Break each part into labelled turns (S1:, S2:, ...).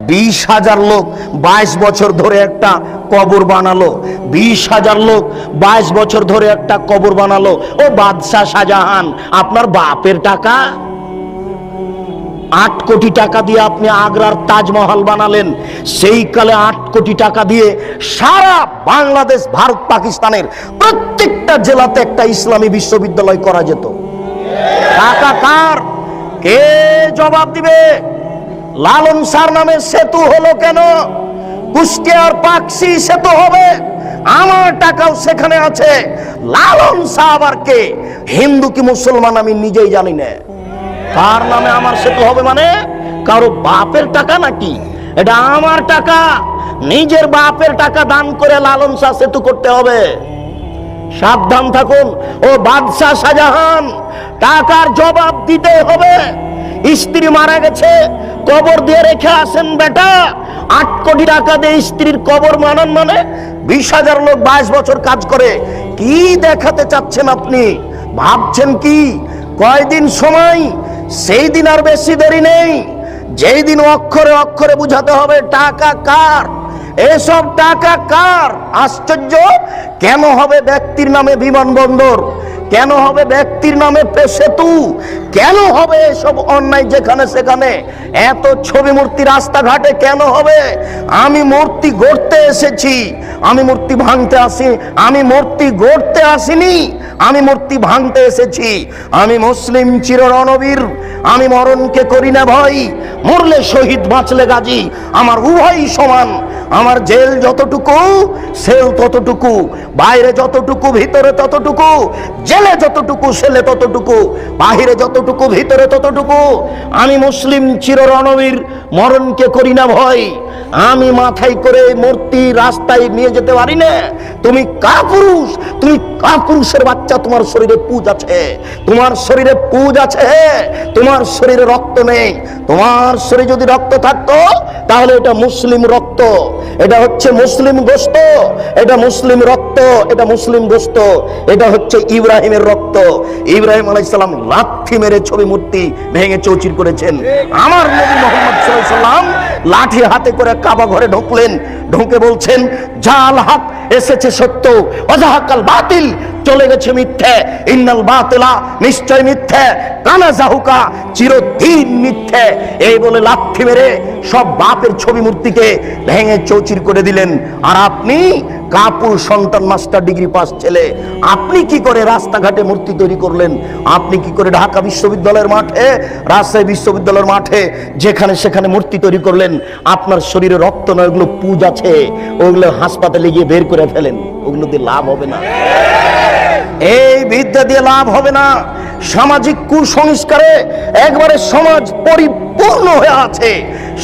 S1: 20,000 লোক 22 বছর ধরে একটা কবর বানালো। 20,000 লোক 22 বছর ধরে একটা কবর বানালো। ও বাদশাহ শাহজাহান, আপনার বাপের টাকা 8 কোটি টাকা দিয়ে আপনি আগ্রার তাজমহল বানালেন। সেই কালে 8 কোটি টাকা দিয়ে সারা বাংলাদেশ, ভারত, পাকিস্তানের প্রত্যেকটা জেলাতে একটা ইসলামী বিশ্ববিদ্যালয় করা যেত। টাকা কার? কে জবাব দিবে? লালন শাহর নামে সেতু হলো কেন? কুষ্টিয়ার পাকশি সেতু হবে, আমার টাকাও সেখানে আছে। লালন শাহ আবার কে? হিন্দু কি মুসলমান আমি নিজেই জানি না। কার নামে আমার সেতু হবে? মানে কারো বাপের টাকা নাকি? এটা আমার টাকা, নিজের বাপের টাকা দান করে লালন শাহ সেতু করতে হবে। সাবধান থাকুন ও বাদশাহ শাহজাহান, টাকার জবাব দিতে হবে। স্ত্রী মারা গেছে, কবর দিয়ে রেখে আসেন বেটা। 8 কোটি টাকা দিয়ে স্ত্রীর কবর বানান মানে 20,000 লোক 22 বছর কাজ করে। কি দেখাতে চাচ্ছেন আপনি? ভাবছেন কি? কয়দিন সময়? সেই দিন আর বেশি দেরি নেই, যেই দিন অক্ষরে অক্ষরে বুঝাতে হবে টাকা কার। এসব টাকা কার? আশ্চর্য! কেন হবে ব্যক্তির নামে বিমানবন্দর? কেন হবে ব্যক্তির নামে সেতু? কেন হবে এসব অন্যায় যেখানে সেখানে? এত ছবি মূর্তি রাস্তাঘাটে কেন হবে? আমি মূর্তি গড়তে এসেছি, আমি মূর্তি ভাঙতে আসি, আমি মূর্তি গড়তে আসিনি, আমি মূর্তি ভাঙতে এসেছি। আমি মুসলিম চির রণবীর, আমি মরণকে করি না ভয়। মরলে শহীদ, বাঁচলে গাজী, আমার উভয়ই সমান। আমার জেল যতটুকু, সেল ততটুকু, বাইরে যতটুকু ভিতরে ততটুকু, জেলে যতটুকু সেলে ততটুকু, বাহিরে যতটুকু ভিতরে ততটুকু। আমি মুসলিম চির রণবীর, মরণকে করি না ভয়। আমি মাথায় করে মূর্তি রাস্তায় নিয়ে যেতে পারি না। তুমি কাপুরুষ, তুমি কাপুরুষের বাচ্চা। তোমার শরীরে পুজ আছে, তোমার শরীরে পুজ আছে, তোমার শরীরে রক্ত নেই। তোমার শরীরে যদি রক্ত থাকতো তাহলে এটা মুসলিম রক্ত, এটা হচ্ছে মুসলিম গোশত, এটা মুসলিম রক্ত, এটা মুসলিম গোশত, এটা হচ্ছে ইব্রাহিমের রক্ত। ইব্রাহিম আলাইহিস সালাম লাঠি মেরে ছবি মূর্তি ভেঙে চৌচির করেছেন। আমার নবী মুহাম্মদ সাল্লাল্লাহু আলাইহি ওয়াসাল্লাম লাঠি হাতে করে কাবা ঘরে ঢুকলেন, ঢুকে বলছেন জাল হক এসেছে সত্য, ওয়াজাহাকাল বাতিল চলে গেছে মিথ্যে। ইন্নাল বাতিলা নিশ্চয় মিথ্যে, কানা জাহুকা চিরদিন মিথ্যে। এই বলে লাঠি মেরে সব বাপের ছবি মূর্তিকে ভেঙে চৌচির করে দিলেন। আর আপনি কাপুর সন্তান, মাস্টার ডিগ্রি পাস ছেলে, আপনি কি করে রাস্তাঘাটে মূর্তি তৈরি করলেন? আপনি কি করে ঢাকা বিশ্ববিদ্যালয়ের মাঠে, রাজশাহী বিশ্ববিদ্যালয়ের মাঠে, যেখানে সেখানে মূর্তি তৈরি করলেন? আপনার শরীরে রক্ত নয়, ওগুলো পুজ আছে, ওগুলো হাসপাতালে গিয়ে বের করে ফেলেন। ওগুলো দিয়ে লাভ হবে না, এই বিদ্যা দিয়ে লাভ হবে না। সামাজিক কুসংস্কারে একবারে সমাজ পরিপূর্ণ হয়ে আছে,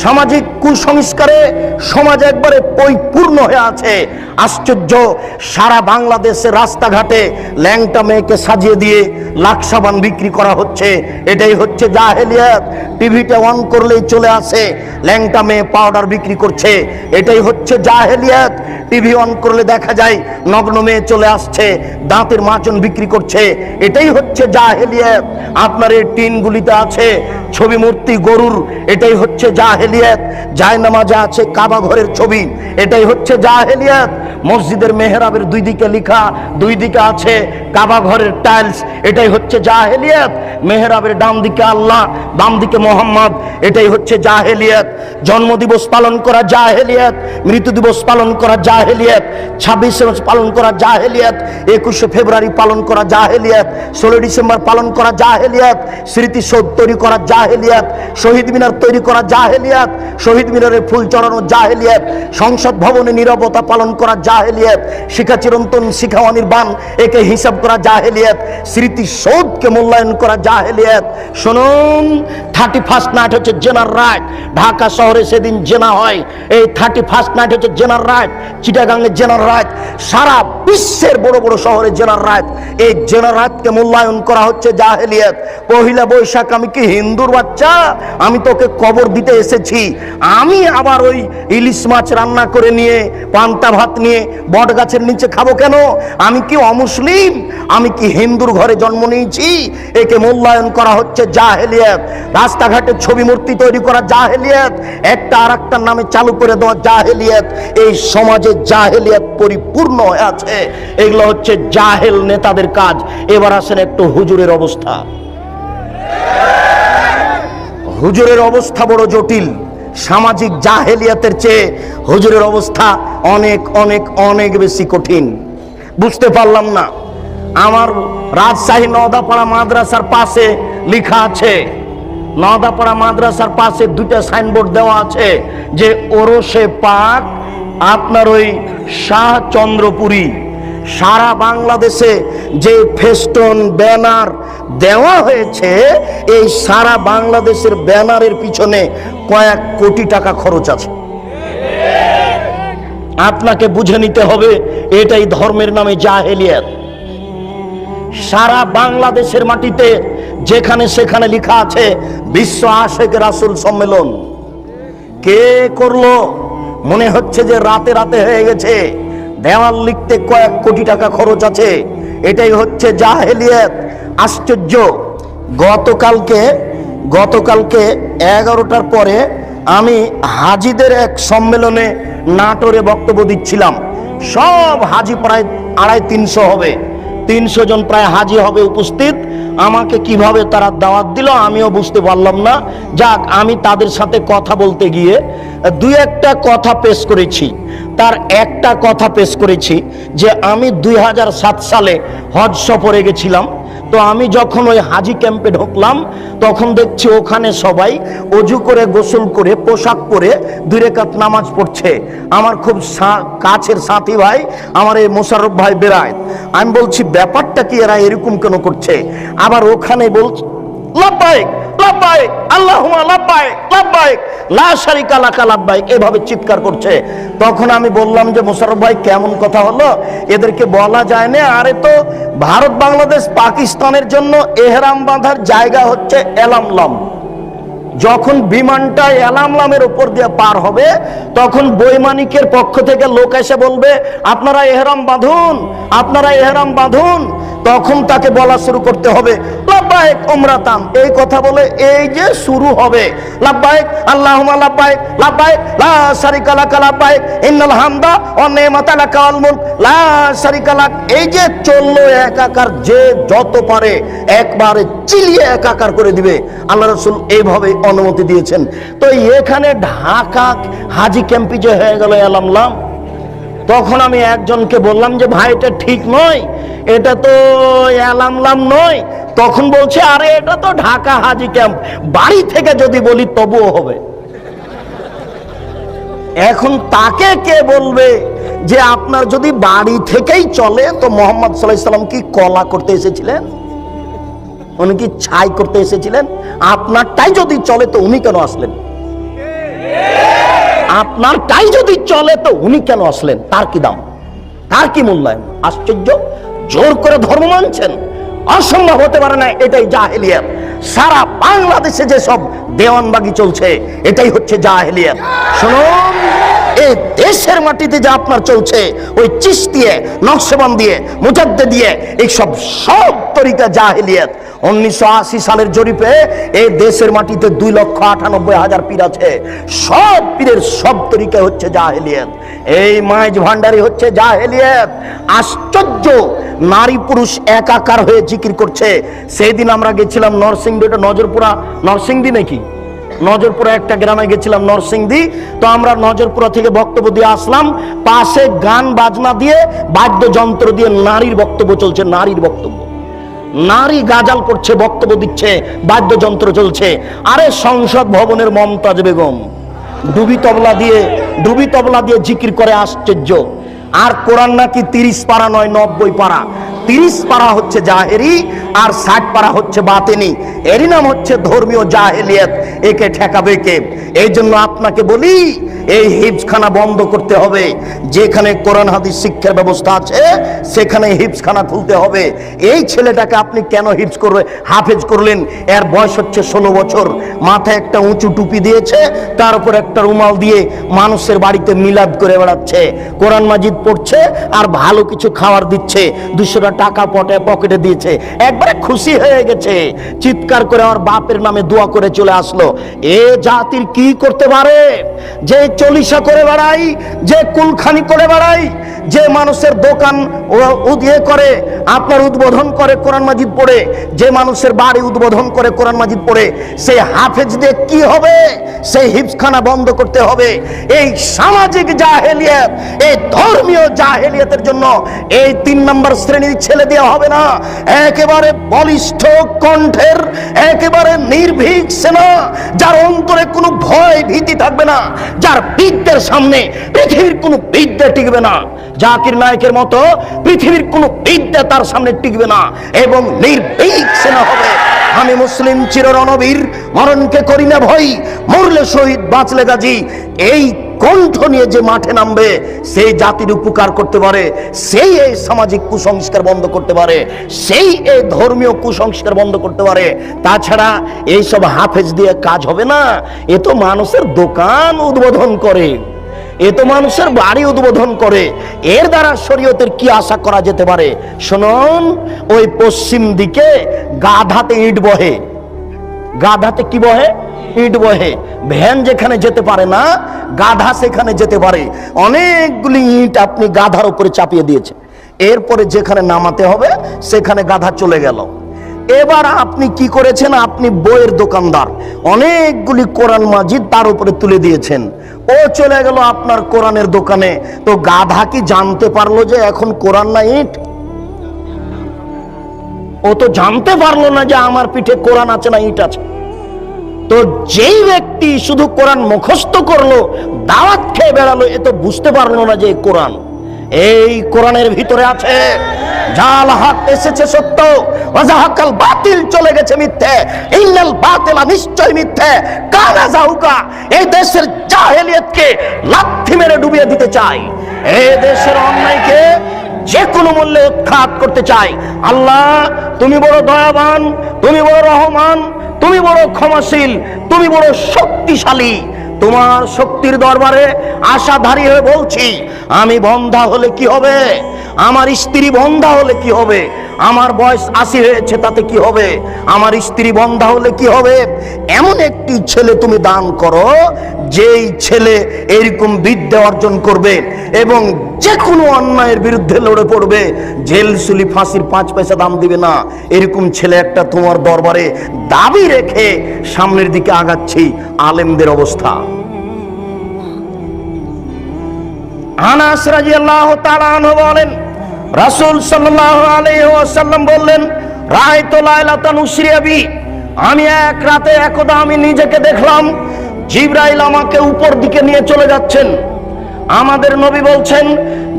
S1: সামাজিক কুসংস্কারে সমাজ একবারে পরিপূর্ণ হয়ে আছে। আশ্চর্য! সারা বাংলাদেশের রাস্তাঘাটে ল্যাংটা মেয়েকে সাজিয়ে দিয়ে লাক্সাবান বিক্রি করা হচ্ছে। এটাই হচ্ছে জাহেলিয়াত। টিভিটা অন করলেই চলে আসে ল্যাংটা মেয়ে পাউডার বিক্রি করছে, এটাই হচ্ছে জাহেলিয়াত। টিভি অন করলে দেখা যায় নগ্ন মেয়ে চলে আসছে, দাঁতের মাজন বিক্রি করছে, এটাই হচ্ছে জাহেলিয়াত। আপনার এই টিনগুলিতে আছে ছবি মূর্তি গরুর, এটাই হচ্ছে জাহেলিয়াত। জায়নামাজে আছে কাবা ঘরের ছবি, এটাই হচ্ছে জাহেলিয়াত। মসজিদের মেহরাবের দুই দিকে লেখা, দুই দিকে আছে কাবা ঘরের টাইলস, এটাই হচ্ছে জাহেলিয়াত। মেহরাবের ডান দিকে আল্লাহ, বাম দিকে মোহাম্মদ, এটাই হচ্ছে জাহেলিয়াত। জন্মদিবস পালন করা জাহেলিয়াত, মৃত্যু দিবস পালন করা জাহেলিয়াত, 26 পালন করা জাহেলিয়াত, 21 ফেব্রুয়ারি পালন করা জাহেলিয়াত, 16 ডিসেম্বর পালন করা জাহেলিয়াত, স্মৃতিসৌধ তৈরি করা জাহেলিয়াত, শহীদ মিনার তৈরি করা জাহেলিয়াত, শহীদ মিনারে ফুল চড়ানো জাহেলিয়াত, সংসদ ভবনে নীরবতা পালন করা জাহেলিয়াত, শিখা চিরন্তন শিখা অনির্বাণ একে হিসাব করা জাহেলিয়াত, স্মৃতিসৌধকে মূল্যায়ন করা জাহেলিয়াত। শুনুন, 31st নাইট হচ্ছে জেনার রাইট। ঢাকা শহরে সেদিন জেনা হয়, এই 31st নাইট হচ্ছে জেনার রাইট। চিটাগাংয়ে জেনার রাইট, সারা বিশ্বের বড় বড় শহরে জেনার রাইট। এই জেনার রাইটকে মূল্যায়ন করা হচ্ছে জাহেলিয়াত। পহিলা বৈশাখ আমি কি হিন্দুর বাচ্চা? আমি তোকে কবর দিতে এসেছি। আমি আবার ওই ইলিশ মাছ রান্না করে নিয়ে, পান্তা ভাত নিয়ে বট গাছের নিচে খাবো কেন? আমি কি অমুসলিম? আমি কি হিন্দুর ঘরে জন্ম নিয়েছি? একে মূল্যায়ন করা হচ্ছে জাহেলিয়াত। রাস্তাঘাটে ছবি মূর্তি তৈরি করা জাহেলিয়াত, একটা আর একটার নামে চালু করে দেওয়া জাহেলিয়াত। এই সমাজে জাহেলিয়াত পরিপূর্ণ হয়ে আছে। এগুলো হচ্ছে জাহেল নেতাদের কাজ। এবার আসেন একটু হুজুরের অবস্থা। হুজুরের অবস্থা বড় জটিল। সামাজিক জাহেলিয়াতের চেয়ে হুজুরের অবস্থা অনেক অনেক অনেক বেশি কঠিন। বুঝতে পারলাম না। আমার রাজশাহী নওদাপাড়া মাদ্রাসার পাশে লেখা আছে, নওদাপাড়া মাদ্রাসার পাশে দুইটা সাইনবোর্ড দেওয়া আছে যে ওরসে পাক আপনার ওই শাহচন্দ্রপুরী। সারা বাংলাদেশে যে ফেস্টন ব্যানার দেওয়া হয়েছে, এই সারা বাংলাদেশের ব্যানারের পিছনে কয়েক কোটি টাকা খরচ আছে। আপনাকে বুঝে নিতে হবে এটাই ধর্মের নামে জাহেলিয়াত। সারা বাংলাদেশের মাটিতে যেখানে সেখানে লেখা আছে বিশ্ব আশেক রাসূল সম্মেলন। কে করলো? মনে হচ্ছে যে রাতে রাতে হয়ে গেছে। দেওয়াল লিখতে কয়েক কোটি টাকা খরচ আছে। এটাই হচ্ছে জাহেলিয়াত। আশ্চর্য। গতকালকে 11টার পরে আমি হাজিদের এক সম্মেলনে নাটোরে বক্তব্য দিচ্ছিলাম। সব হাজি প্রায় 250-300 হবে, 300 জন প্রায় হাজি হবে উপস্থিত। আমাকে কিভাবে তারা দাওয়াত দিল আমিও বুঝতে পারলাম না। যাক, আমি তাদের সাথে কথা বলতে গিয়ে দুই একটা কথা পেশ করেছি। তার একটা কথা পেশ করেছি যে আমি 2007 সালে হজ সফরে গেছিলাম। তো আমি যখন ওই হাজি ক্যাম্পে ঢুকলাম তখন দেখছি ওখানে সবাই অজু করে গোসল করে পোশাক পরে 2 রাকাত নামাজ পড়ছে। আমার খুব কাছের সাথী ভাই আমার এই মোশাররফ ভাই বেরায়েত। আমি বলছি ব্যাপারটা কি, এরা এরকম কেন করছে? আবার ওখানে বলছে লাব্বাইক লাব্বাইক আল্লাহুম্মা লাব্বাইক লাব্বাইক লা শারিকা লাকা লাব্বাইক, এভাবে চিৎকার করছে। তখন আমি বললাম যে মোশাররফ ভাই কেমন কথা হলো, এদেরকে বলা যায় না। আরে তো ভারত বাংলাদেশ পাকিস্তানের জন্য এহরাম বাঁধার জায়গা হচ্ছে এলামলাম। যখন বিমানটা এলামলামের উপর দিয়ে পার হবে তখন বৈমানিকের পক্ষ থেকে লোক এসে বলবে আপনারা এহরাম বাঁধুন, আপনারা এহরাম বাঁধুন। তখন তাকে বলা শুরু করতে হবে লাব্বাইক উমরাতান। এই কথা বলে এই যে শুরু হবে লাব্বাইক আল্লাহুম্মা লাব্বাইক লাব্বাইক লা শারিকা লাকা লাব্বাইক ইন্নাল হামদা ওয়া নি'মাতা লাকা ওয়াল মুলক লা শারিকা লাক। এই যে চললো একাকার, যে যত পারে একবারে চিলিয়ে একাকার করে দিবে। আল্লাহ রাসূল এইভাবে অনুমতি দিয়েছেন। তো এখানে ঢাকা হাজি ক্যাম্পে যে হয়ে গেল এলামলাম, তখন আমি একজনকে বললাম যে ভাই এটা ঠিক নয়, এটা তো এলামলাম নয়। তখন বলছে আরে এটা তো ঢাকা হাজি ক্যাম্প, বাড়ি থেকে যদি বলি তবুও হবে। এখন তাকে কে বলবে যে আপনার যদি বাড়ি থেকেই চলে তো মোহাম্মদ সাল্লাল্লাহু আলাইহি সাল্লাম কি কলা করতে এসেছিলেন? উনি কি ছাই করতে এসেছিলেন? আপনারটাই যদি চলে তো উনি কেন আসলেন? আপনারটাই যদি চলে তো উনি কেন আসলেন? তার কি দাম, তার কি মূল্যায়ন? আশ্চর্য। জোর করে ধর্ম মানছেন, অসম্ভব হতে পারে না। এটাই জাহেলিয়াত। সারা বাংলাদেশে যে সব দেওয়ানবাগি চলছে এটাই হচ্ছে জাহেলিয়াত। শুনুন, এই দেশের মাটিতে যে আপনার চলছে ওই চিশতিয়া নকশবন্দিয়ে মুজাদ্দিদিয়ে এই সব তরিকা জাহেলিয়াত। 1980 সালের জরিপে এই দেশের মাটিতে 2,98,000 পীর আছে। সব পীরের সব তরিকা হচ্ছে জাহেলিয়াত। এই মাইজ ভান্ডারি হচ্ছে জাহেলিয়াত। আশ্চর্য, নারী পুরুষ একাকার হয়ে জিকির করছে। সেই দিন আমরা গেছিলাম নরসিংদী, এটা নজরপুরা নরসিংদী নাকি, নজরপুরা একটা গ্রামে গেছিলাম নরসিংদী। তো আমরা নজরপুরা থেকে বক্তব্য দিয়ে আসলাম, পাশে গান বাজনা দিয়ে বাদ্যযন্ত্র দিয়ে নারীর বক্তব্য চলছে। নারীর বক্তব্য, নারী গাজাল করছে, বক্তব্য দিচ্ছে, বাদ্যযন্ত্র চলছে। আরে সংসদ ভবনের মমতাজ বেগম ডুবি তবলা দিয়ে জিকির করে। আশ্চর্য। আর কোরআন নাকি 30 পারা নয় 90 পারা। 30 পারা হচ্ছে জাহেরি আর 60 পারা হচ্ছে বাতেনি। এরই নাম হচ্ছে ধর্মীয় জাহেলিয়াত। একে ঠেকাবে কে? এই জন্য আপনাকে বলি এই হিফজখানা বন্ধ করতে হবে। যেখানে কোরআন হাদিস শিক্ষার ব্যবস্থা আছে সেখানে হিফজখানা খুলতে হবে। এই ছেলেটাকে আপনি কেন হাফেজ করলেন? এর বয়স হচ্ছে 16 বছর, মাথায় একটা উঁচু টুপি দিয়েছে, তার উপর একটা রুমাল দিয়ে মানুষের বাড়িতে মিলাদ করে বেড়াচ্ছে, কোরআন মাজিদ পড়ছে আর ভালো কিছু খাবার দিচ্ছে, 200 টাকা পকেটে দিয়েছে, একবারে খুশি হয়ে গেছে, চিৎকার করে আমার বাপের নামে দোয়া করে চলে আসলো। এ জাতির কি করতে পারে? যে চলিসা করে বেড়াই, যে কুলখানি করে বেড়াই, যে মানুষের দোকান করে আপনার উদ্বোধন করে কোরআন মাজিদ পড়ে, যে মানুষের বাড়ি উদ্বোধন করে কোরআন মাজিদ পড়ে, সেই হাফেজ দিয়ে কি হবে? সেই হিফজখানা বন্ধ করতে হবে। এই সামাজিক জাহেলিয়াত, এই ধর্মীয় জাহেলিয়াতের জন্য এই 3 নম্বর শ্রেণীর ছেলে দেওয়া হবে না। একেবারে বলিষ্ঠ কণ্ঠের, একেবারে নির্ভীক সেনা, যার অন্তরে কোনো ভয় ভীতি থাকবে না, যার বিদ্যের সামনে পৃথিবীর কোনো বিদ্যা টিকবে না। জাকির নায়কের মতো পৃথিবীর কোনো বিদ্যা তার সামনে টিকবে না, এবং নির্ভীক সেনা হবে। আমি মুসলিম চির রণবীর, মরণকে করি না ভয়, মরলে শহীদ বাঁচলে গাজী। এই কণ্ঠ নিয়ে যে মাঠে নামবে, সেই জাতির উপকার করতে পারে, সেই এই সামাজিক কুসংস্কার বন্ধ করতে পারে, সেই এই ধর্মীয় কুসংস্কার বন্ধ করতে পারে। তাছাড়া এইসব হাফেজ দিয়ে কাজ হবে না। এ তো মানুষের দোকান উদ্বোধন করে, এ তো মানুষের বাড়ি উদ্বোধন করে, এর দ্বারা শরীয়তের কি আশা করা যেতে পারে? শুনুন, ওই পশ্চিম দিকে গাধাতে ইট বহে, গাধাতে কি বহে? ইট বহে। ভ্যান যেখানে যেতে পারে না, গাধা সেখানে যেতে পারে। অনেকগুলি ইট আপনি গাধার উপরে চাপিয়ে দিয়েছেন, এরপরে যেখানে নামাতে হবে সেখানে গাধা চলে গেল। এবার আপনি কি করেছেন? আপনি বইয়ের দোকানদার, অনেকগুলি কোরআন মাজিদ তার উপরে তুলে দিয়েছেন, ও চলে গেল আপনার কোরআনের দোকানে। তো গাধা কি জানতে পারলো যে এখন কোরআন না ইট? ও তো জানতে পারলো না যে আমার পিঠে কোরআন আছে না ইট আছে। তো যেই ব্যক্তি শুধু কোরআন মুখস্থ করলো, দাওয়াত খেয়ে বেড়ালো, এ তো বুঝতে পারলো না যে কোরআন, এই কোরআনের ভিতরে আছে জাল হক এসেছে সত্য, ওয়াজাহাকাল বাতিল চলে গেছে মিথ্যে, ইন্নাল বাতিলা নিশ্চয় মিথ্যে, কানা জাহুকা। এই দেশের জাহেলিয়াতকে লাথি মেরে ডুবিয়ে দিতে চাই, এই দেশের অন্যায়কে যে কোনো মূল্যে উৎখাত করতে চাই। আল্লাহ, তুমি বড় দয়াবান, তুমি বড় রহমান, তুমি বড় ক্ষমাশীল, তুমি বড় শক্তিশালী। তোমার শক্তির দরবারে আশাধারী হয়ে বলছি, আমি বন্ধা হলে কি হবে? আমার স্ত্রী বন্ধা হলে কি হবে? আমার বয়স 80 হয়েছে, তাতে কি হবে? আমার স্ত্রী বন্ধা হলে কি হবে? এমন একটি ছেলে তুমি দান করো, যেই ছেলে এরকম বিদ্যা অর্জন করবে এবং যে কোনো অন্যায়ের বিরুদ্ধে লড়ে পড়বে, জেল সুলি ফাঁসির 5 পয়সা দাম দিবে না। এরকম ছেলে একটা তোমার দরবারে দাবি রেখে সামনের দিকে আগাচ্ছি। আলেমদের অবস্থা, আনাস রাদিয়াল্লাহু তাআলা আনহু বলেন, রাসূল সাল্লাল্লাহু আলাইহি ওয়াসাল্লাম বললেন, রাআইতু লাইলাতান উসরিয়া বি, আমি এক রাতে একদা আমি নিজেকে দেখলাম জিবরাইল আমাকে উপর দিকে নিয়ে চলে যাচ্ছেন। আমাদের নবী বলছেন,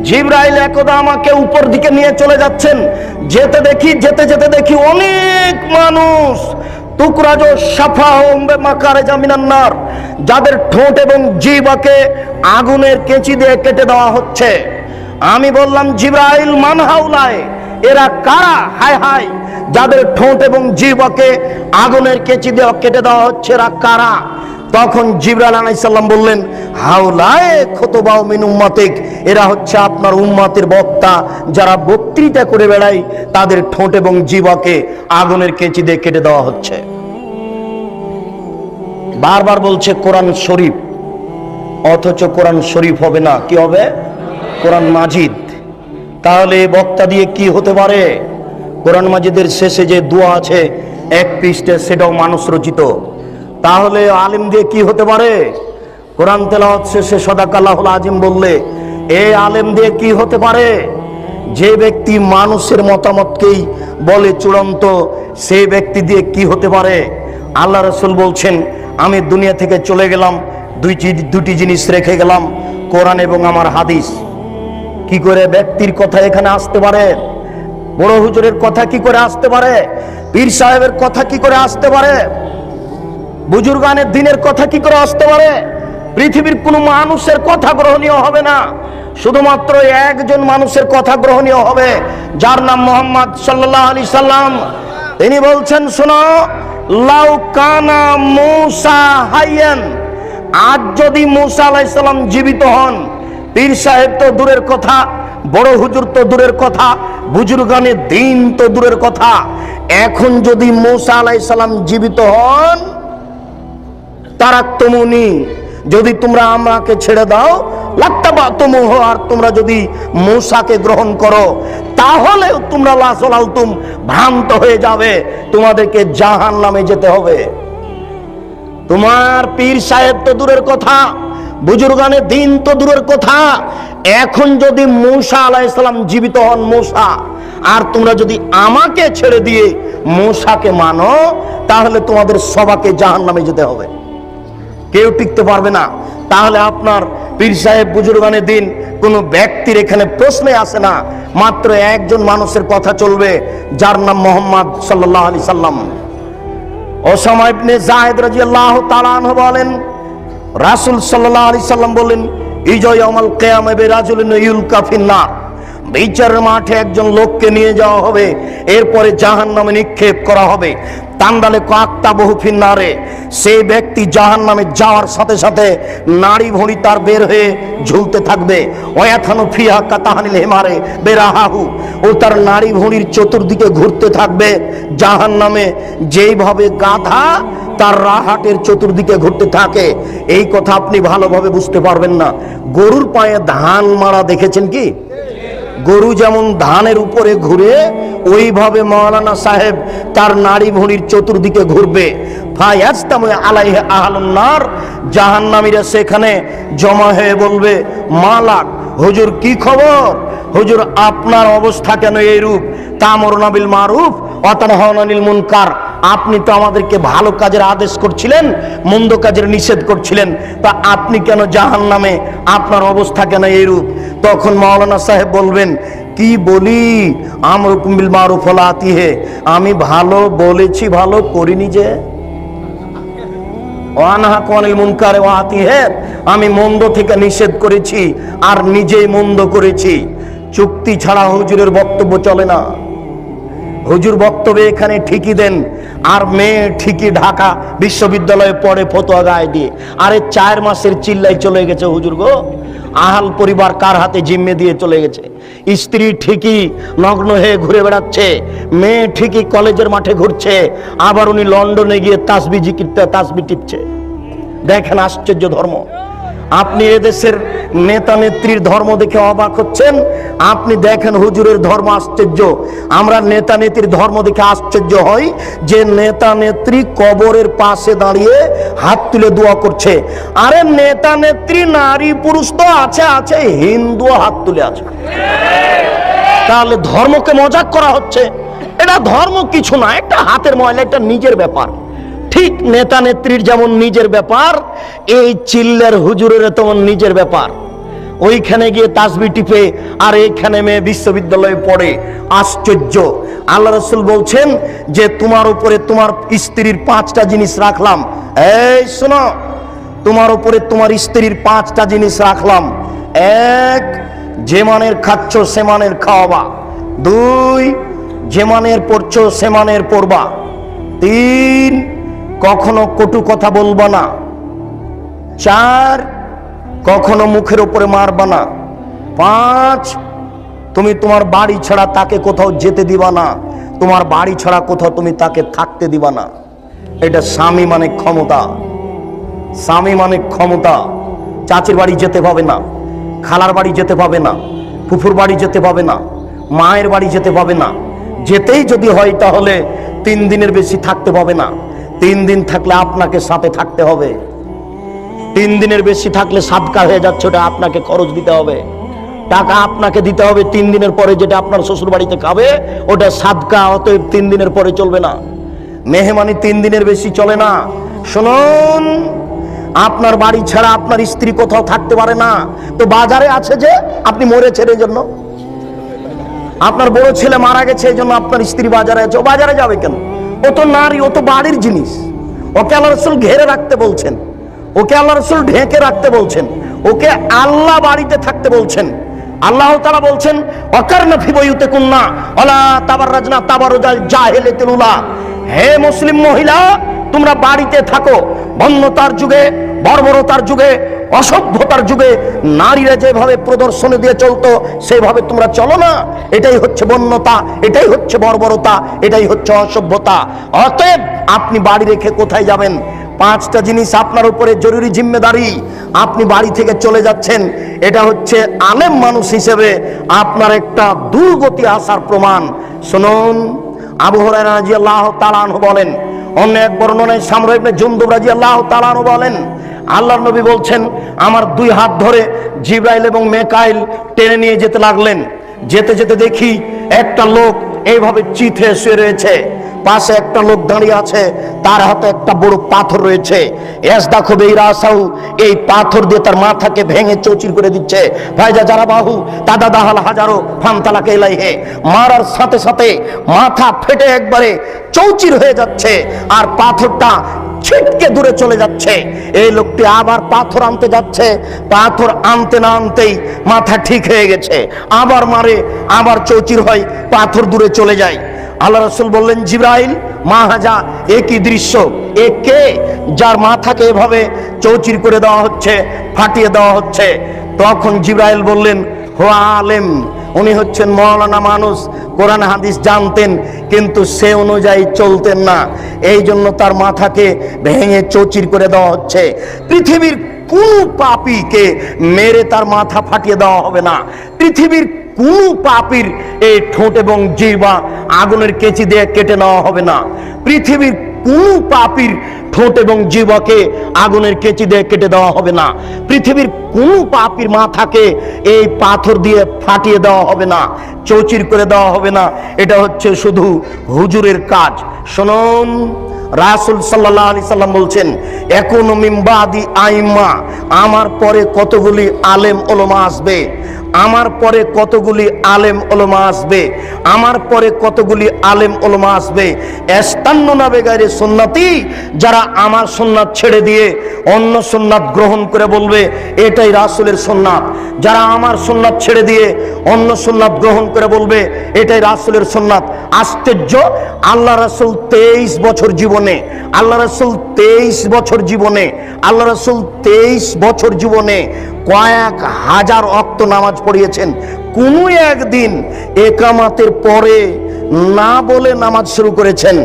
S1: জিবরাইল একদা আমাকে উপর দিকে নিয়ে চলে যাচ্ছেন, যেতে যেতে দেখি অনেক মানুষ, তুকরাজো সাফাহুম বিমাকারে জামিনান্নার, যাদের ঠোঁট এবং জিহ্বাকে আগুনের কেঁচি দিয়ে কেটে দেওয়া হচ্ছে। আমি বললাম, জিবরাইল মান হাউলায়, এরা কারা? হায় হায়, যাদের ঠোঁট এবং জিহ্বাকে আগুনের কেঁচি দিয়ে কেটে দেওয়া হচ্ছে, এরা কারা? তখন জিবরাইল আলাইহিস সালাম বললেন, হাউলায়ে খুতুবাউ মিন উম্মাতিক, এরা হচ্ছে আপনার উম্মতের বক্তা, যারা বক্তৃতা করে বেড়ায়, তাদের ঠোঁট এবং জিহ্বাকে আগুনের কেঁচি দিয়ে কেটে দেওয়া হচ্ছে। বারবার বলছে কোরআন শরীফ, অথচ কোরআন শরীফ হবে না, কি হবে? কোরআন মাজিদ। তাহলে বক্তা দিয়ে কি হতে পারে? কোরআন মাজিদের শেষে যে দোয়া আছে 1 পৃষ্ঠা, সেটাও মানুষ রচিত। তাহলে আলিম দিয়ে কি হতে পারে? কোরআন তেলাওয়াত শেষে সাদাকাল্লাহুল আজিম বললে এই আলেম দিয়ে কি হতে পারে? যে ব্যক্তি মানুষের মতামতকেই বলে চূড়ান্ত, সেই ব্যক্তি দিয়ে কি হতে পারে? আল্লাহ রাসূল বলছেন, আমি দুনিয়া থেকে চলে গেলাম, দুটি জিনিস রেখে গেলাম, কোরআন এবং আমার হাদিস। কি করে ব্যক্তির কথা এখানে আসতে পারে? বড় হুজুরের কথা কি করে আসতে পারে? পীর সাহেবের কথা কি করে আসতে পারে? বুজুর্গানের দিনের কথা কি করে আসতে পারে? পৃথিবীর কোনো মানুষের কথা গ্রহণীয় হবে না, শুধুমাত্র একজন মানুষের কথা গ্রহণীয় হবে, যার নাম মুহাম্মদ সাল্লাল্লাহু আলাইহি সাল্লাম। তিনি বলছেন, শোনো, লাউ কানা মূসা হাইয়ান, আজ যদি মূসা আলাইহিস সালাম জীবিত হন, পীর সাহেব তো দূরের কথা, বড় হুজুর তো দূরের কথা, বুজুর্গানে দিন তো দূরের কথা, এখন যদি মূসা আলাইহিস সালাম জীবিত হন, তারাক্তুমুনি, যদি তোমরা আমাকে ছেড়ে দাও, লাত্তাবাতুমুহ, আর তোমরা যদি মূসাকে গ্রহণ করো, তাহলে তোমরা লাসলালতুম, ভ্রান্ত হয়ে যাবে, তোমাদেরকে জাহান্নামে যেতে হবে। তোমার পীর সাহেব তো দূরের কথা, বুজুর্গানে দিন তো দূরের কথা, এখন যদি মূসা আলাইহিস সালাম জীবিত হন, মূসা, আর তোমরা যদি আমাকে ছেড়ে দিয়ে মূসাকে মানো, তাহলে তোমাদের সবাইকে জাহান্নামে যেতে হবে, কেউ টিকতে পারবে না। তাহলে আপনার পীর সাহেব, বুজুর্গানে দিন কোনো ব্যক্তির এখানে প্রশ্নে আসে না, মাত্র একজন মানুষের কথা চলবে, যার নাম মুহাম্মদ সাল্লাল্লাহু আলাইহি সাল্লাম। ওসামা ইবনে যায়েদ রাদিয়াল্লাহু তাআলা আনহু বলেন, রাসূল সাল্লাল্লাহু আলাইহি সাল্লাম বলেন, ইজা ইয়াউমাল কিয়ামা বিরাজুলিন ইউলকা ফিন্নার, বিচারের মাঠে একজন লোককে নিয়ে যাওয়া হবে, এরপরে জাহান্নামে নিক্ষেপ করা হবে। তান্দালে কাকতা বহু ফিন্নারে, সেই ব্যক্তি জাহান্নামে যাওয়ার সাথে সাথে নাড়ি ভুঁড়ি তার বের হয়ে ঝুলতে থাকবে। ওয়াথানু ফিহা কাতাহানিল হিমারে বেরাহাহু, ও তার নাড়ি ভুঁড়ির চতুর্দিকে ঘুরতে থাকবে জাহান্নামে, যেইভাবে গাধা তার রাহাটের চতুর্দিকে ঘুরতে থাকে। এই কথা আপনি ভালোভাবে বুঝতে পারবেন না। গরুর পায়ে ধান মারা দেখেছেন কি? গরু যেমন ধানের উপরে ঘুরে, ওইভাবে মাওলানা সাহেব তার নাড়ি ভুঁড়ির চতুর্দিকে ঘুরবে। ফায়াজতামু আলাইহি আহলুন নার, জাহান্নামীরা সেখানে জমা হয়ে বলবে, মালাক, হুজুর কি খবর? হুজুর আপনার অবস্থা কেন এইরূপ? তা'মুরুনা বিল মারুফ ওয়া তানহাউনা আনিল মুনকার, আপনি তো আমাদেরকে ভালো কাজের আদেশ করছিলেন, মন্দ কাজের নিষেধ করছিলেন, তা আপনি কেন জাহান্নামে? আপনার অবস্থা কেন এইরূপ? তখন মাওলানা সাহেব বলবেন, কি বলি, আমরুকুম বিল মারুফ ওয়া লা আতিহি, আমি ভালো বলেছি, ভালো করিনি যে। ওয়া আনহাকু আনিল মুনকার ওয়া আতিহি, আমি মন্দ থেকে নিষেধ করেছি আর নিজেই মন্দ করেছি। চুক্তি ছাড়া হুজুরের বক্তব্য চলে না। হুজুর বক্তব্য এখানে ঠিকই দেন, আর মেয়ে ঠিকই ঢাকা বিশ্ববিদ্যালয়ে পড়ে ফতোয়া গায়ে দিয়ে। আরে 4 মাসের চিল্লাই চলে গেছে হুজুর গো, আহাল পরিবার কার হাতে জিম্মে দিয়ে চলে গেছে। স্ত্রী ঠিকই নগ্ন হয়ে ঘুরে বেড়াচ্ছে, মেয়ে ঠিকই কলেজের মাঠে ঘুরছে, আবার উনি লন্ডনে গিয়ে তাসবি টিপছে। দেখেন আশ্চর্য ধর্ম। আপনি এদেশের নেতা নেত্রীর ধর্ম দেখে অবাক হচ্ছেন, আপনি দেখেন হুজুরের ধর্ম আশ্চর্য। আমরা নেতা নেত্রীর ধর্ম দেখে আশ্চর্য হই যে নেতা নেত্রী কবরের পাশে দাঁড়িয়ে হাত তুলে দোয়া করছে। আরে নেতা নেত্রী নারী পুরুষ তো আছে আছে, হিন্দু হাত তুলে আছে। তাহলে ধর্মকে মজাক করা হচ্ছে। এটা ধর্ম কিছু না, একটা হাতের ময়লা, এটা নিজের ব্যাপার। ঠিক নেতা নেত্রীর যেমন নিজের ব্যাপার, এই চিল্লার হুজুরের তেমন নিজের ব্যাপার। ওইখানে গিয়ে তাসবি টিপে আর এইখানে মেয়ে বিশ্ববিদ্যালয়ে পড়ে। আশ্চর্য। আল্লাহ রাসূল বলছেন যে তোমার উপরে তোমার স্ত্রীর 5টা জিনিস রাখলাম। এই শোনো, তোমার উপরে তোমার স্ত্রীর 5টা জিনিস রাখলাম। 1, যে মানের খাচ্ছ সে মানের খাওয়াবা। 2, যে মানের পড়ছো সে মানের পড়বা। 3, কখনো কটু কথা বলবা না। 4, কখনো মুখের উপরে মারবা না। 5, তুমি তোমার বাড়ি ছাড়া তাকে কোথাও যেতে দিবা না, তোমার বাড়ি ছাড়া কোথাও তুমি তাকে থাকতে দিবা না। এটা স্বামী মানে ক্ষমতা। স্বামী মানে ক্ষমতা। চাচির বাড়ি যেতে পাবে না, খালার বাড়ি যেতে পাবে না, ফুফুর বাড়ি যেতে পাবে না, মায়ের বাড়ি যেতে পাবে না। যেতেই যদি হয় তাহলে 3 দিনের বেশি থাকতে পাবে না। 3 দিন থাকলে আপনাকে সাথে থাকতে হবে। 3 দিনের বেশি থাকলে সাদকা হয়ে যাচ্ছে, ওটা আপনাকে খরচ দিতে হবে, টাকা আপনাকে দিতে হবে। 3 দিনের পরে যেটা আপনার শ্বশুর বাড়িতে খাবে ওটা সাদকা, অতএব 3 দিনের পরে চলবে না। মেহমানি 3 দিনের বেশি চলে না। শুনুন, আপনার বাড়ি ছাড়া আপনার স্ত্রী কোথাও থাকতে পারে না। তো বাজারে আছে যে আপনি মরেছেন এই জন্য, আপনার বড় ছেলে মারা গেছে এই জন্য আপনার স্ত্রী বাজারে আছে। ও বাজারে যাবে কেন? ও তো নারী, ও তো বাড়ির জিনিস। ওকে আল্লাহ রাসূল ঘেরে রাখতে বলছেন। ওকে আল্লাহ রাসূল ঢেকে রাখতে বলছেন, ওকে আল্লাহ বাড়িতে থাকতে বলছেন। আল্লাহ তাআলা বলছেন ওয়াকারনা ফি বুয়ুতিকুন্না ওয়ালা তাবাররাজনা তাবারুজাল জাহিলিয়াতিল উলা, হে মুসলিম মহিলা তোমরা বাড়িতে থাকো। বন্যতার যুগে, বর্বরতার যুগে, অসভ্যতার যুগে নারীরা যেভাবে প্রদর্শনী দিয়ে চলতো সেভাবে তোমরা চলো না। এটাই হচ্ছে বন্যতা, এটাই হচ্ছে বর্বরতা, এটাই হচ্ছে অসভ্যতা। অতএব আপনি বাড়ি রেখে কোথায় যাবেন? পাঁচটা জিনিস আপনার উপরে জরুরি জিম্মেদারি। আপনি বাড়ি থেকে চলে যাচ্ছেন, এটা হচ্ছে আলেম মানুষ হিসেবে আপনার একটা দুর্গতি আসার প্রমাণ। শুনুন, আবু হুরায়রা রাদিয়াল্লাহু তাআলা আনহু বলেন, অন্য এক বর্ণনায় সামরা ইবনে জুনদুব রাদিয়াল্লাহু তাআলা আনহু বলেন, আল্লাহর নবী বলছেন আমার দুই হাত ধরে জিবরাইল এবং মেকাইল টেনে নিয়ে যেতে লাগলেন। যেতে যেতে দেখি একটা লোক এইভাবে চিথে শুয়ে রয়েছে, পাশে একটা লোক দাঁড়িয়ে আছে, তার হাতে একটা বড় পাথর রয়েছে। ইয়াসদাখু বিরাসাহু, এই পাথর দিয়ে তার মাথাকে ভেঙে চৌচির করে দিচ্ছে। ফাইজা জারাবাহু তাদাদাহাল হাজারো ফান্তালাকা ইলাইহি, মারার সাথে সাথে মাথা ফেটে একবারে চৌচির হয়ে যাচ্ছে আর পাথরটা ছিটকে দূরে চলে যাচ্ছে। এই লোকটি আবার পাথর আনতে যাচ্ছে, পাথর আনতে না আনতেই মাথা ঠিক হয়ে গেছে, আবার মারে, আবার চৌচির হয়, পাথর দূরে চলে যায়। আল্লাহ রাসূল বললেন, জিবরাইল মা হাজা, এ কি দৃশ্য, এ কে যার মাথাকে এভাবে চৌচির করে দেওয়া হচ্ছে, ফাটিয়ে দেওয়া হচ্ছে? তখন জিবরাইল বললেন, হো আলেম, উনি হচ্ছেন মওলানা মানুষ, কোরআন হাদিস জানতেন কিন্তু সে অনুযায়ী চলতেন না, এই জন্য তার মাথাকে ভেঙে চৌচির করে দেওয়া হচ্ছে। পৃথিবীর কোন পাপীকে মেরে তার মাথা ফাটিয়ে দেওয়া হবে না। পৃথিবীর কোন পাপীর এই ঠোঁট এবং জিহ্বা আগুনের কেচি দিয়ে কেটে নেওয়া হবে না। পৃথিবীর কোন পাপীর ঠোঁট এবং জিহ্বাকে আগুনের কেচি দিয়ে কেটে দেওয়া হবে না। পৃথিবীর কোন পাপীর মাথাকে এই পাথর দিয়ে ফাটিয়ে দেওয়া হবে না, চৌচির করে দেওয়া হবে না। এটা হচ্ছে শুধু হুজুরের কাজ। শুনুন, রাসূল সাল্লাল্লাহু আলাইহি সাল্লাম বলছেন, একুনু মিন বাদি আইম্মা, আমার পরে কতগুলি আলেম ওলামা আসবে, আমার পরে কতগুলি আলেম ওলামা আসবে, আমার পরে কতগুলি আলেম ওলামা আসবে, ইস্তান্নুনা বিগাইরি সুন্নতি, যারা আমার সুন্নাত ছেড়ে দিয়ে অন্য সুন্নাত গ্রহণ করে বলবে এটাই রাসূলের সুন্নাত। যারা আমার সুন্নাত ছেড়ে দিয়ে অন্য সুন্নাত গ্রহণ করে বলবে এটাই রাসূলের সুন্নাত। আশ্চর্য, আল্লাহ রাসূল 23 বছর জীবনে, আল্লাহ রাসূল 23 বছর জীবনে, আল্লাহ রাসূল 23 বছর জীবনে কয়েক হাজার ওয়াক্ত নামাজ পড়িয়েছেন। কোনো একদিন একামাতের পরে না বলে নামাজ শুরু করেছেন,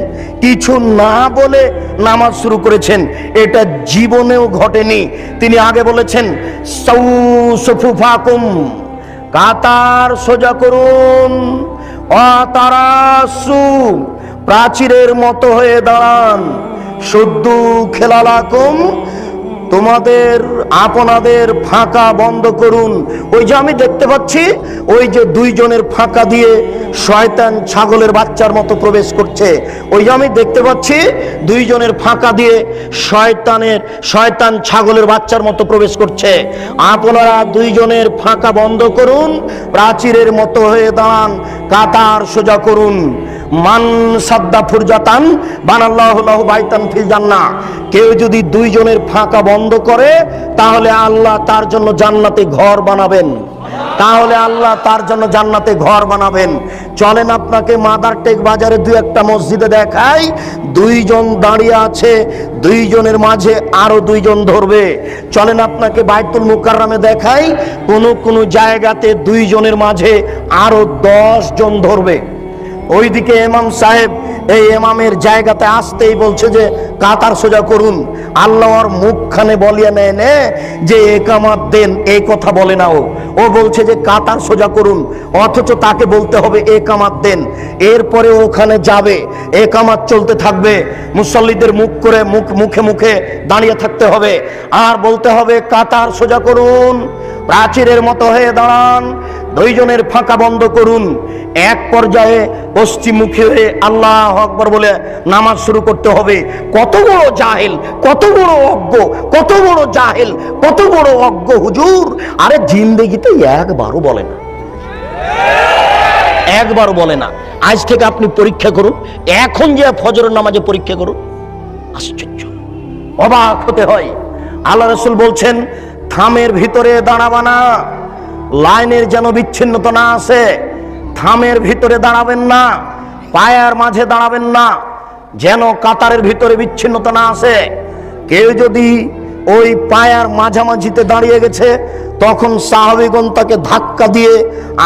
S1: কিছু না বলে নামাজ শুরু করেছেন, এটা জীবনেও ঘটেনি। তিনি আগে বলেছেন, সাউসুফুফাকুম, কাতার সোজা করুন, অতারাসু, প্রাচীরের মতো হয়ে দাঁড়ান, শুদ্ধু খেলালাকুম, তোমাদের আপনাদের ফাঁকা বন্ধ করুন। ওই যে আমি দেখতে পাচ্ছি, ওই যে দুইজনের ফাঁকা দিয়ে শয়তান ছাগলের বাচ্চার মতো প্রবেশ করছে, ওই যে আমি দেখতে পাচ্ছি দুইজনের ফাঁকা দিয়ে শয়তান ছাগলের বাচ্চার মতো প্রবেশ করছে। আপনারা দুইজনের ফাঁকা বন্ধ করুন, প্রাচীরের মতো হয়ে দাঁড়ান, কাতার সোজা করুন। মান সাদ্দা ফুরজাতান বানাল্লাহু লাহু বাইতান ফিল জান্নাহ, কেউ যদি দুইজনের ফাঁকা বন্ধ করে তাহলে আল্লাহ তার জন্য জান্নাতে ঘর বানাবেন, তাহলে আল্লাহ তার জন্য জান্নাতে ঘর বানাবেন। চলেন আপনাকে মাদারটেক বাজারে দুই একটা মসজিদে দেখাই, দুইজন দাঁড়িয়ে আছে, দুইজনের মাঝে আরো দুইজন ধরবে। চলেন আপনাকে বাইতুল মুকাররমে দেখাই, কোন জায়গাতে দুইজনের মাঝে আরো 10 জন ধরবে। ওইদিকে ইমাম সাহেব এই ইমামের জায়গাতে আসতেই বলছে যে কাতার সোজা করুন। আল্লাহর মুখখানে বলিয়া নেয় নে যে একামাত দেন, এই কথা বলে না, ও বলছে যে কাতার সোজা করুন, অথচ তাকে বলতে হবে একামাত দেন। এরপরে ওখানে যাবে, একামাত চলতে থাকবে, মুসল্লিদের মুখে মুখে দাঁড়িয়ে থাকতে হবে আর বলতে হবে কাতার সোজা করুন, প্রাচীরের মতো হয়ে দাঁড়ান, দুইজনের ফাঁকা বন্ধ করুন। এক পর্যায়ে পশ্চিমমুখী হয়ে আল্লাহু আকবার বলে নামাজ শুরু করতে হবে। কত বড় জাহেল, কত বড় অজ্ঞ, কত বড় জাহেল, কত বড় অজ্ঞ হুজুর! আরে জিন্দেগিতে একবারও বলে না, একবারও বলে না। আজ থেকে আপনি পরীক্ষা করুন, এখন যে ফজরের নামাজে পরীক্ষা করুন, আশ্চর্য, অবাক হতে হয়। আল্লাহ রাসূল বলছেন, থামের ভিতরে দাঁড়াবা না, লাইনের যেন বিচ্ছিন্নতা না আসে। থামের ভিতরে দাঁড়াবেন না, পায়ার মাঝে দাঁড়াবেন না, যেন কাতারের ভিতরে বিচ্ছিন্নতা না আসে। কেউ যদি ওই পায়ার মাঝামাঝিতে দাঁড়িয়ে গেছে, তখন সাহাবীগণ তাকে ধাক্কা দিয়ে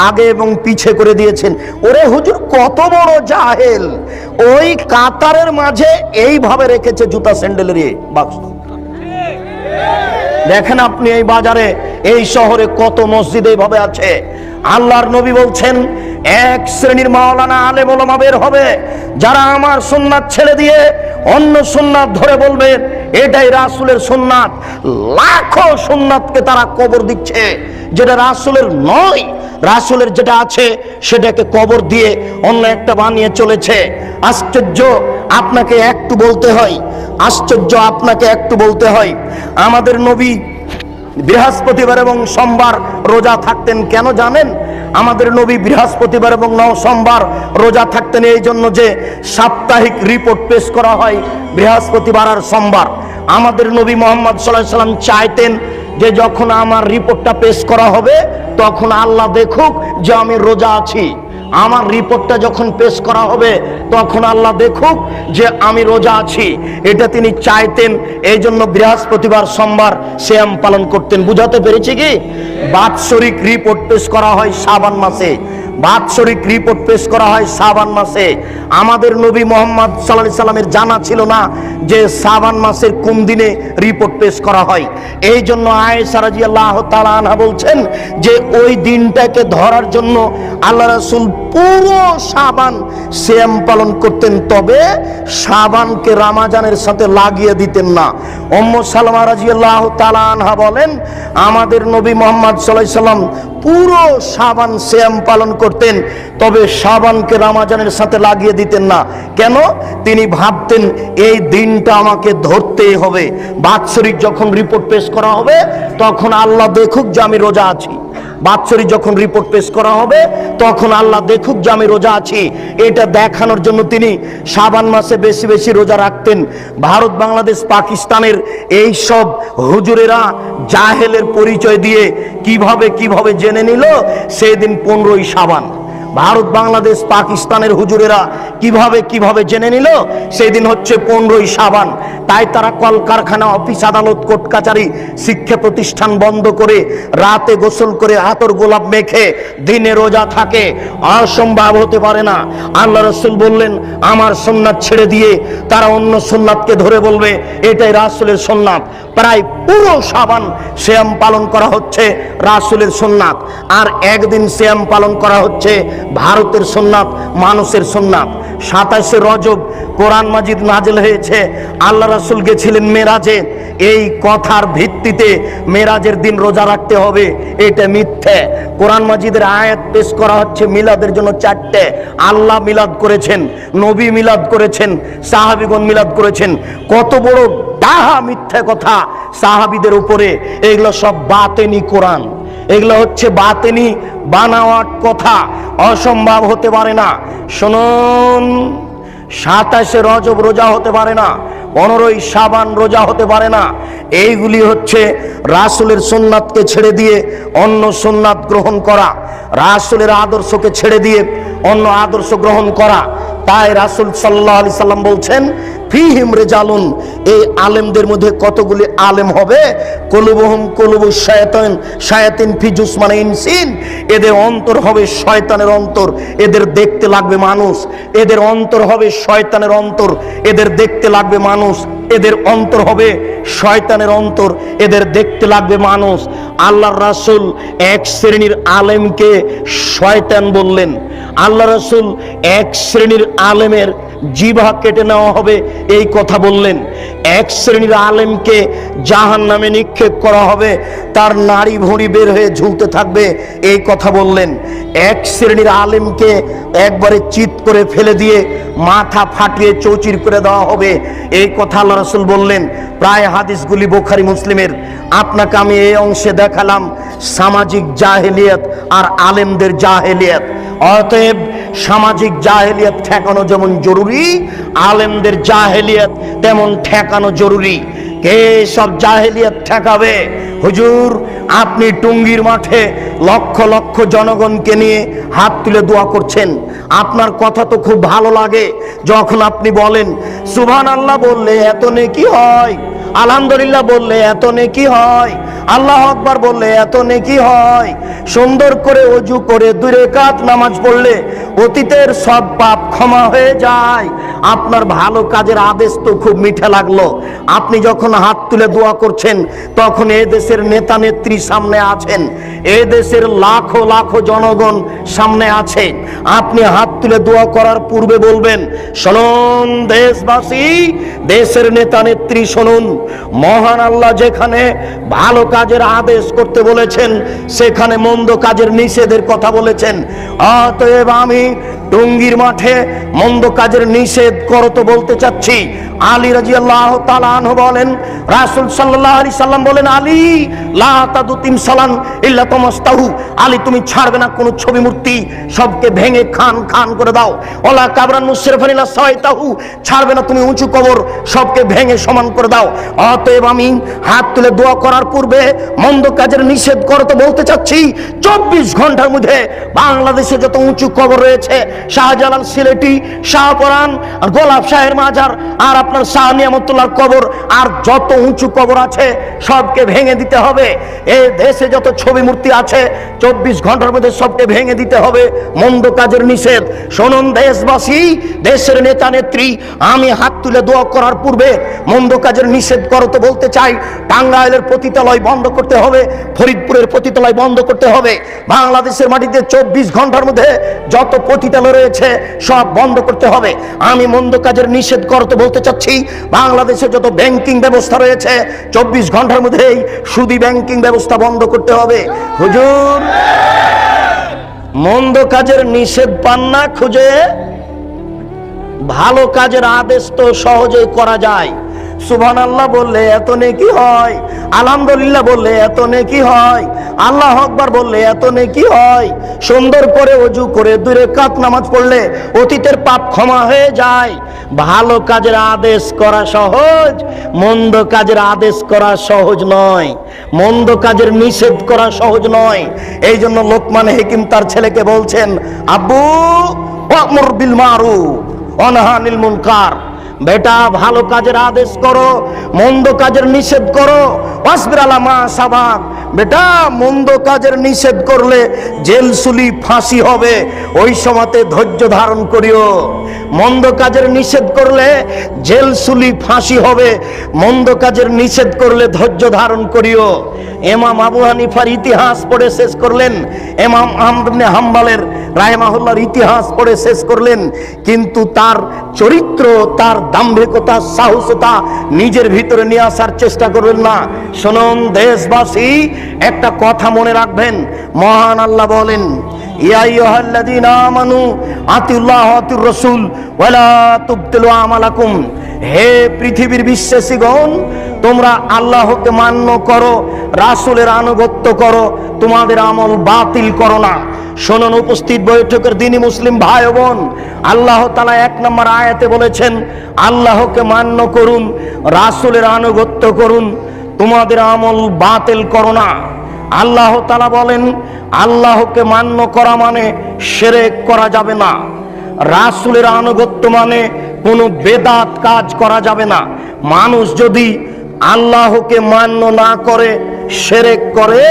S1: আগে এবং পিছে করে দিয়েছেন। ওরে হুজুর, কত বড় জাহেল! ওই কাতারের মাঝে এইভাবে রেখেছে জুতা স্যান্ডেলের বাক্স। দেখেন আপনি এই বাজারে, এই শহরে কত মসজিদ এইভাবে আছে। আল্লাহর নবী বলছেন, এক শ্রেণীর মাওলানা আলেম ওলামা বের হবে, যারা আমার সুন্নাত ছেড়ে দিয়ে অন্য সুন্নাত ধরে বলবেন এটাই রাসূলের সুন্নাত। লাখো সুন্নাতকে তারা কবর দিচ্ছে, যেটা রাসূলের নয়। রাসূলের যেটা আছে সেটাকে কবর দিয়ে অন্য একটা বানিয়ে চলেছে। আশ্চর্য! আপনাকে একটু বলতে হয়, আশ্চর্য আপনাকে একটু বলতে হয়, আমাদের নবী বৃহস্পতিবার এবং সোমবার রোজা থাকতেন। কেন জানেন? আমাদের নবী বৃহস্পতিবার এবং সোমবার রোজা থাকতেন এই জন্য যে সাপ্তাহিক রিপোর্ট পেশ করা হয় বৃহস্পতিবার আর সোমবার। আমাদের নবী মুহাম্মদ সাল্লাল্লাহু আলাইহি সাল্লাম চাইতেন যে যখন আমার রিপোর্টটা পেশ করা হবে তখন আল্লাহ দেখুক যে আমি রোজা আছি। আমার রিপোর্টটা যখন পেশ করা হবে তখন আল্লাহ দেখুক যে আমি রোজা আছি। এটা তিনি চাইতেন, এই জন্য বৃহস্পতিবার সোমবার সিয়াম পালন করতেন। বুঝাতে পেরেছি কি? বাৎসরিক রিপোর্ট পেশ করা হয় শাবান মাসে, বাৎসরিক রিপোর্ট পেশ করা হয় শাবান মাসে। আমাদের নবী মুহাম্মদ সাল্লাল্লাহু আলাইহি সাল্লামের জানা ছিল না যে শাবান মাসের কোন দিনে রিপোর্ট পেশ করা হয়। এই জন্য আয়েশা রাদিয়াল্লাহু তাআলা আনহা বলছেন যে ওই দিনটাকে ধরার জন্য আল্লাহ রাসূল পুরো শাবান সিয়াম পালন করতেন, তবে শাবানকে রমজানের সাথে লাগিয়ে দিতেন না। উম্মু সালামা রাদিয়াল্লাহু তাআলা আনহা বলেন, আমাদের নবী মুহাম্মদ সাল্লাল্লাহু আলাইহি সাল্লাম পুরো শাবান সিয়াম পালন করতেন, তবে শাবানকে রমজানের সাথে লাগিয়ে দিতেন না। কেন? তিনি ভাবতেন এই দিনটা আমাকে ধরতেই হবে। বাৎসরিক যখন রিপোর্ট পেশ করা হবে তখন আল্লাহ দেখুক যে আমি রোজা আছি। বাৎসরিক যখন রিপোর্ট পেশ করা হবে তখন আল্লাহ দেখুক যে আমি রোজা আছি। এটা দেখানোর জন্য তিনি শাবান মাসে বেশি বেশি রোজা রাখতেন। ভারত, বাংলাদেশ, পাকিস্তানের এই সব হুজুরেরা জাহেলের পরিচয় দিয়ে কিভাবে কিভাবে জেনে নিল সেদিন 15ই শাবান। ভারত, বাংলাদেশ, পাকিস্তানের হুজুরেরা কিভাবে কিভাবে জেনে নিল সেদিন হচ্ছে 15ই শাবান। তাই তারা কলকারখানা, অফিস, আদালত, কোর্ট কাচারি, শিক্ষা প্রতিষ্ঠান বন্ধ করে রাতে গোসল করে আতর গোলাপ মেখে দিনে রোজা থাকে। অসম্ভব হতে পারে না। আল্লাহ রাসূল বললেন, আমার সুন্নাত ছেড়ে দিয়ে তারা অন্য সুন্নাতকে ধরে বলবে এটাই রাসূলের সুন্নাত। প্রায় পুরো শাবান সিয়াম পালন করা হচ্ছে রাসূলের সুন্নাত, আর একদিন সিয়াম পালন করা হচ্ছে ভারতের সুন্নাত, মানুষের সুন্নাত। 27শে রজব কোরআন মাজিদ নাজিল হয়েছে। আল্লাহ রাসূল গেছিলেন মেরাজে। এই কথার ভিত্তিতে মেরাজের দিন রোজা রাখতে হবে, এটা মিথ্যে। কোরআন মাজিদের আয়াত পেশ করা হচ্ছে মিলাদের জন্য 4টে। আল্লাহ মিলাদ করেছেন, নবী মিলাদ করেছেন, সাহাবীগণ মিলাদ করেছেন। কত বড় ডাহা মিথ্যে কথা সাহাবীদের উপরে! এগুলো সব বাতেনি কোরআন, এগুলো হচ্ছে বাতেনি বানাওয়াট কথা, অসম্ভব হতে পারে না। শুনুন, 27শে রজব রোজা হতে পারে না, 15ই শাবান রোজা হতে পারে না। এইগুলি হচ্ছে রাসূলের সুন্নাতকে ছেড়ে দিয়ে অন্য সুন্নাত গ্রহণ করা, রাসূলের আদর্শকে ছেড়ে দিয়ে অন্য আদর্শ গ্রহণ করা। তাই রাসূল সাল্লাল্লাহু আলাইহি সাল্লাম বলছেন, ফিহিম রিজালুন, এই আলেমদের মধ্যে কতগুলি আলেম হবে, কুলুবুহুম কুলুবুশ শায়াতিন, শায়াতিন ফি জুসমানি ইনসিন, এদের অন্তর হবে শয়তানের অন্তর, এদের দেখতে লাগবে মানুষ। এদের অন্তর হবে শয়তানের অন্তর, এদের দেখতে লাগবে মানুষ। এদের অন্তর হবে শয়তানের অন্তর, এদের দেখতে লাগবে মানুষ। আল্লাহর রাসূল এক শ্রেণীর আলেমকে শয়তান বললেন। আল্লাহ রাসূল এক শ্রেণীর আলেমের জিহ্বা কেটে নেওয়া হবে এই কথা বললেন। এক শ্রেণীর আলেমকে জাহান্নামে নিক্ষেপ করা হবে, তার নাড়ি ভুঁড়ি বের হয়ে ঝুলতে থাকবে এই কথা বললেন। এক শ্রেণীর আলেমকে একবারে চিৎ করে ফেলে দিয়ে মাথা ফাটিয়ে চৌচির করে দেওয়া হবে এই কথা আল্লাহ রাসূল বললেন। প্রায় হাদিসগুলি বুখারী মুসলিমের। আপনাকে আমি এই অংশে দেখালাম সামাজিক জাহেলিয়াত আর আলেমদের জাহেলিয়াত। অতএব সামাজিক জাহেলিয়াত ঠেকানো যেমন জরুরি, আলেমদের জাহেলিয়াত তেমন ঠেকানো জরুরি। কে সব জাহেলিয়াত ঠেকাবে? হুজুর, আপনি টুঙ্গির মাঠে লক্ষ লক্ষ জনগণকে নিয়ে হাত তুলে দোয়া করছেন। আপনার কথা তো খুব ভালো লাগে যখন আপনি বলেন সুবহানাল্লাহ বললে এত নেকি হয়, আলহামদুলিল্লাহ বললে এত নেকি হয়, আল্লাহু আকবার বললে এত নেকি হয়। সুন্দর করে ওযু করে 2 রাকাত নামাজ পড়লে অতীতের সব পাপ ক্ষমা হয়ে যায়। আপনার ভালো কাজের আদেশ তো খুব মিঠা লাগলো। আপনি যখন হাত তুলে দোয়া করছেন তখন এই দেশের নেতা নেত্রী সামনে আছেন, এই দেশের লাখো লাখো জনগণ সামনে আছে। আপনি হাত তুলে দোয়া করার পূর্বে বলবেন, শুনুন দেশবাসী, দেশের নেতা নেত্রী শুনুন, মহান আল্লাহ যেখানে ভালো কাজের আদেশ করতে বলেছেন সেখানে মন্দ কাজের নিষেধের কথা বলেছেন। অতএব আমি টুঙ্গির মাঠে মন্দ কাজের নিষেধ করতে বলতে চাচ্ছি। আলী রাদিয়াল্লাহু তাআলা আনহু বলেন, রাসূল সাল্লাল্লাহু আলাইহি সাল্লাম বলেন, আলী লা তাদুতিম সালান ইল্লা তামাস্তাহু, আলী তুমি ছাড়বে না কোন ছবি মূর্তি, সবকে ভেঙে খান খান করে দাও। ওলা কাবরান মুশরিফান ইলা সাইতাহু, ছাড়বে না তুমি উঁচু কবর, সবকে ভেঙে সমান করে দাও। অতএব আমি হাত তুলে দোয়া করার পূর্বে মন্দ কাজের নিষেধ করতে বলতে চাচ্ছি। 24 ঘন্টার মধ্যে বাংলাদেশে যত উঁচু কবর রয়েছে, শাহজালাল সিলেটি, শাহপরান, আর গোলাপ শাহের মাজার, আর আপনার শাহ নিয়ামতুল্লাহর কবর, আর যত উঁচু কবর আছে সবকে ভেঙে দিতে হবে। এই দেশে যত ছবি মূর্তি আছে 24 ঘন্টার মধ্যে সবকে ভেঙে দিতে হবে। মন্দ কাজের নিষেধ। শুনুন দেশবাসী, দেশের নেতা নেত্রী, আমি হাত তুলে দোয়া করার পূর্বে মন্দ কাজের নিষেধ করতে বলতে চাই। টাঙ্গাইলের পতিতালয় বন্ধ করতে হবে, ফরিদপুরের পতিতালয় বন্ধ করতে হবে। বাংলাদেশের মাটিতে 24 ঘন্টার মধ্যে যত পতিতালয় রয়েছে সব বন্ধ করতে হবে। আমি মন্দ কাজের নিষেধ করতে বলতে চাচ্ছি, বাংলাদেশে যত ব্যাংকিং ব্যবস্থা রয়েছে 24 ঘন্টার মধ্যেই সুদী ব্যাংকিং ব্যবস্থা বন্ধ করতে হবে। হুজুর, মন্দ কাজের নিষেধ পান না খুঁজে? ভালো কাজের আদেশ তো সহজেই করা যায়। সুবহানাল্লাহ বললে এত নেকি হয়, আলহামদুলিল্লাহ বললে এত নেকি হয়, আল্লাহু আকবার বললে এত নেকি হয়। সুন্দর করে ওযু করে 2 রাকাত নামাজ পড়লে অতীতের পাপ ক্ষমা হয়ে যায়। ভালো কাজের আদেশ করা সহজ, মন্দ কাজের আদেশ করা সহজ নয়, মন্দ কাজের নিষেধ করা সহজ নয়। এই জন্য লোকমান হাকিম তার ছেলেকে বলছেন, আব্বু ওয়ামুর বিল মারুফ ওয়া নাহি আনিল মুনকার, বেটা ভালো কাজের আদেশ করো, মন্দ কাজের নিষেধ করো। ওয়াসবির আলা মা সাবাক, বেটা মন্দ কাজের নিষেধ করলে জেল সুলি ফাঁসি হবে, ওই সময়তে ধৈর্য ধারণ করিও। মন্দ কাজের নিষেধ করলে জেল সুলি ফাঁসি হবে, মন্দ কাজের নিষেধ করলে ধৈর্য ধারণ করিও। ইমাম আবু হানিফার ইতিহাস পড়ে শেষ করলেন, ইমাম আহমদ ইবনে হাম্বলের রাহিমাহুল্লাহর ইতিহাস পড়ে শেষ করলেন, কিন্তু তার চরিত্র, তার দাম্ভিকতা, সাহসতা নিজের ভিতরে নিয়ে আসার চেষ্টা করবেন না। শুনুন দেশবাসী, একটা কথা মনে রাখবেন, মহান আল্লাহ বলেন, ইয়া আইয়ুহাল্লাযীনা আমানু আতিউল্লাহ ওয়া আতিউর রাসূল ওয়া লা তুবতিলু আমালাকুম, হে পৃথিবীর বিশ্বাসীগণ, তোমরা আল্লাহকে মান্য করো, রাসূলের আনুগত্য করো, তোমাদের আমল বাতিল করো না। শুনুন উপস্থিত বৈঠকের দিনী মুসলিম ভাই ও বোন, আল্লাহ তাআলা 1 নম্বর আয়াতে বলেছেন, আল্লাহকে মান্য করুন, রাসূলের আনুগত্য করুন, তোমাদের আমল বাতিল করো না। আল্লাহ তাআলা বলেন, আল্লাহকে মান্য করা মানে শিরক করা যাবে না, রাসূলের আনুগত্য মানে কোনো বেদাত কাজ করা যাবে না। মানুষ যদি আল্লাহকে মান্য না করে শিরক করে,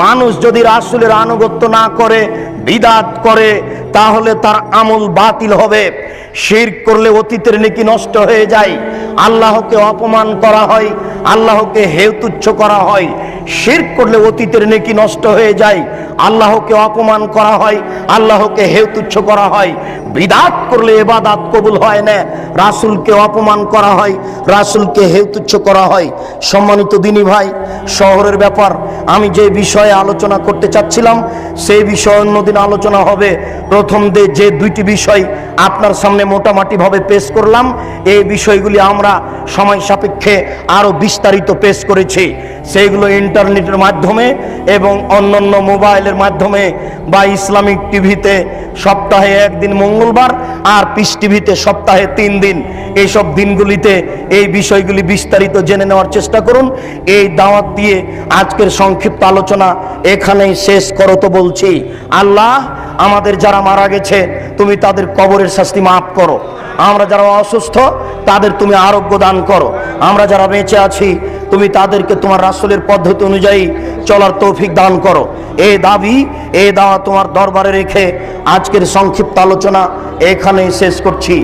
S1: মানুষ যদি রাসূলের আনুগত্য না করে বিদআত করে, তাহলে তার আমল বাতিল হবে। শিরক করলে অতীতের নেকি নষ্ট হয়ে যায়, আল্লাহকে অপমান করা হয়, আল্লাহকে হেয় তুচ্ছ করা হয়। শিরক করলে অতীতের নেকি নষ্ট হয়ে যায়, আল্লাহকে অপমান করা হয়, আল্লাহকে হেয় তুচ্ছ করা হয়। বিদআত করলে ইবাদত কবুল হয় না, রাসূলকে অপমান করা হয়, রাসূলকে হেয় তুচ্ছ করা হয়। সম্মানিত দিনী ভাই, শহরের ব্যাপার আমি যে বিষয়ে আলোচনা করতে চাচ্ছিলাম সেই বিষয়ে অন্যদিন আলোচনা হবে। প্রথম যে 2টি বিষয় আপনার সামনে মোটামুটিভাবে পেশ করলাম, এই বিষয়গুলি আমরা সময় সাপেক্ষে আরো বিস্তারিত পেশ করেছি। সেইগুলো ইন্টারনেটের মাধ্যমে এবং অন্যান্য মোবাইলের মাধ্যমে বা ইসলামিক টিভিতে সপ্তাহে একদিন মঙ্গলবার আর পিস টিভিতে সপ্তাহে 3 দিন, এইসব দিনগুলিতে এই বিষয়গুলি বিস্তারিত জেনে নেওয়ার চেষ্টা করুন। এই দাওয়াত দিয়ে আজকের সংক্ষিপ্ত আলোচনা এখানেই শেষ করো তো বলছি। আল্লাহ, আমাদের যারা মারা গেছে তুমি তাদের কবরের শাস্তি মাফ করো। আমরা যারা অসুস্থ তাদের তুমি আরোগ্য দান করো। আমরা যারা বেঁচে আছি তুমি তাদেরকে তোমার রাসূলের পদ্ধতি অনুযায়ী চলার তৌফিক দান করো। এই দাবি, এই দাওয়া তোমার দরবারে রেখে আজকের সংক্ষিপ্ত আলোচনা এখানেই শেষ করছি।